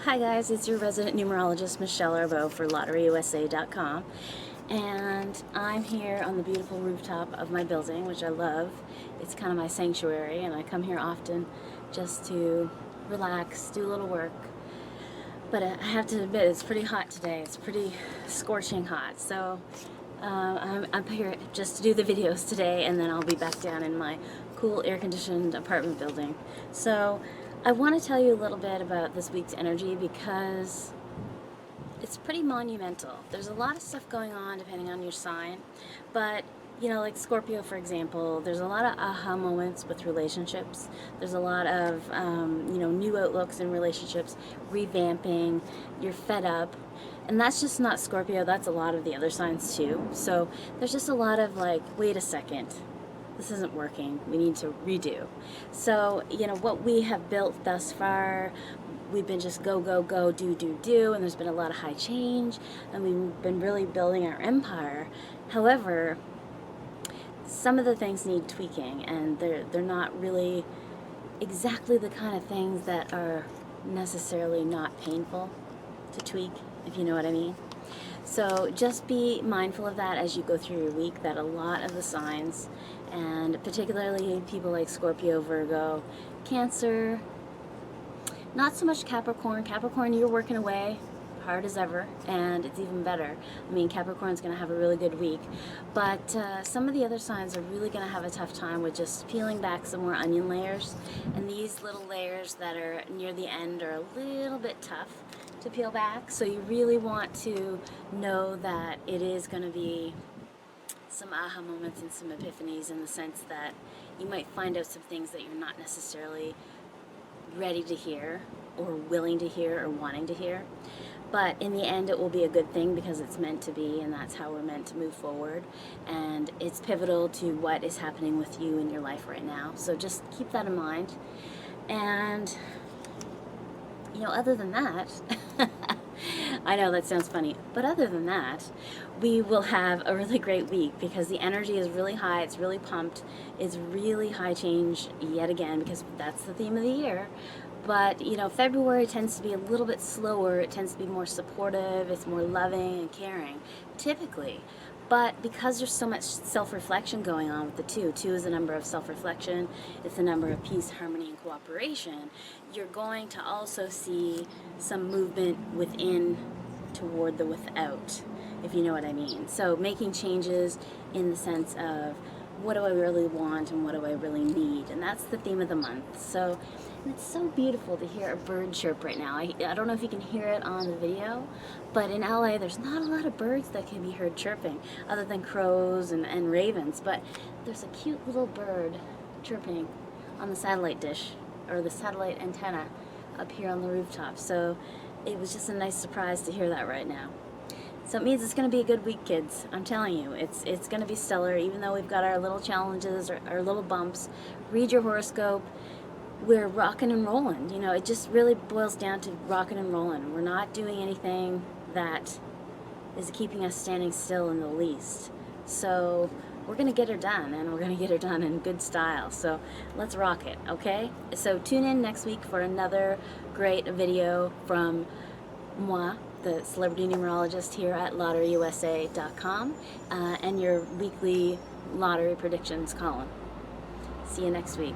Hi guys, it's your resident numerologist Michelle Arbeau for LotteryUSA.com, and I'm here on the beautiful rooftop of my building, which I love. It's kind of my sanctuary, and I come here often just to relax, do a little work. But I have to admit, it's pretty hot today. It's pretty scorching hot, so I'm here just to do the videos today, and then I'll be back down in my cool air-conditioned apartment building. So I want to tell you a little bit about this week's energy because it's pretty monumental. There's a lot of stuff going on depending on your sign, but you know, like Scorpio, for example, there's a lot of aha moments with relationships. There's a lot of, new outlooks in relationships, revamping, you're fed up. And that's just not Scorpio, that's a lot of the other signs too. So there's just a lot of like, wait a second, this isn't working, we need to redo. So, what we have built thus far, we've been just go, go, go, do, and there's been a lot of high change, and we've been really building our empire. However, some of the things need tweaking, and they're not really exactly the kind of things that are necessarily not painful to tweak, if you know what I mean. So just be mindful of that as you go through your week, that a lot of the signs, and particularly people like Scorpio, Virgo, Cancer, not so much Capricorn. Capricorn, you're working away hard as ever, and it's even better. I mean, Capricorn's going to have a really good week, but some of the other signs are really going to have a tough time with just peeling back some more onion layers, and these little layers that are near the end are a little bit tough to peel back, so you really want to know that it is going to be some aha moments and some epiphanies, in the sense that you might find out some things that you're not necessarily ready to hear or willing to hear or wanting to hear. But in the end, it will be a good thing because it's meant to be, and that's how we're meant to move forward. And it's pivotal to what is happening with you in your life right now. So just keep that in mind. And, other than that, I know that sounds funny, but other than that, we will have a really great week because the energy is really high, it's really pumped, it's really high change yet again because that's the theme of the year. But, February tends to be a little bit slower, it tends to be more supportive, it's more loving and caring, typically. But because there's so much self-reflection going on with the two is the number of self-reflection, it's the number of peace, harmony, and cooperation, you're going to also see some movement within toward the without, if you know what I mean. So making changes in the sense of, what do I really want and what do I really need? And that's the theme of the month. So it's so beautiful to hear a bird chirp right now. I don't know if you can hear it on the video, but in LA there's not a lot of birds that can be heard chirping other than crows and ravens, but there's a cute little bird chirping on the satellite dish, or the satellite antenna up here on the rooftop. So it was just a nice surprise to hear that right now. So it means it's going to be a good week, kids. I'm telling you, it's going to be stellar, even though we've got our little challenges, our little bumps. Read your horoscope. We're rocking and rolling. It just really boils down to rocking and rolling. We're not doing anything that is keeping us standing still in the least. So we're going to get her done, and we're going to get her done in good style. So let's rock it, okay? So tune in next week for another great video from moi, the celebrity numerologist here at LotteryUSA.com, and your weekly lottery predictions column. See you next week.